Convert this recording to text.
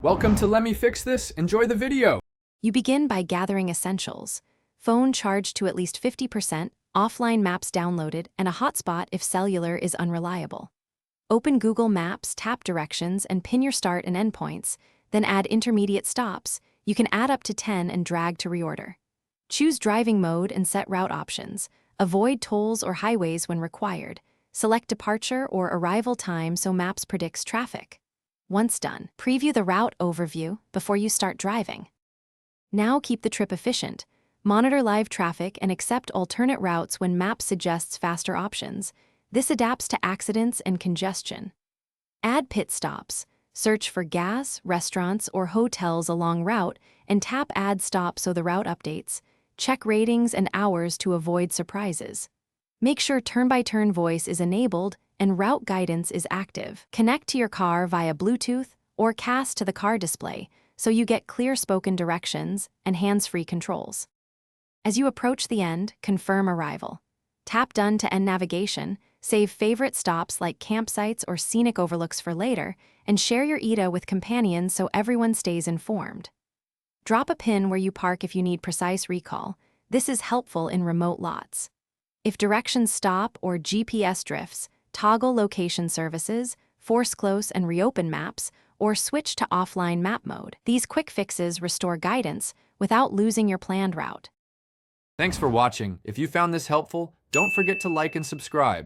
Welcome to Let Me Fix This. Enjoy the video. You begin by gathering essentials: phone charged to at least 50%, offline maps downloaded, and a hotspot if cellular is unreliable. Open Google Maps, tap directions, and pin your start and end points, then add intermediate stops. You can add up to 10 and drag to reorder. Choose driving mode and set route options. Avoid tolls or highways when required. Select departure or arrival time so Maps predicts traffic. Once done, preview the route overview before you start driving. Now keep the trip efficient. Monitor live traffic and accept alternate routes when Maps suggests faster options. This adapts to accidents and congestion. Add pit stops. Search for gas, restaurants, or hotels along route and tap Add Stop so the route updates. Check ratings and hours to avoid surprises. Make sure turn-by-turn voice is enabled and route guidance is active. Connect to your car via Bluetooth or cast to the car display so you get clear spoken directions and hands-free controls. As you approach the end, confirm arrival. Tap Done to end navigation, save favorite stops like campsites or scenic overlooks for later, and share your ETA with companions so everyone stays informed. Drop a pin where you park if you need precise recall. This is helpful in remote lots. If directions stop or GPS drifts, toggle location services, force close and reopen maps, or switch to offline map mode. These quick fixes restore guidance without losing your planned route. Thanks for watching. If you found this helpful, don't forget to like and subscribe.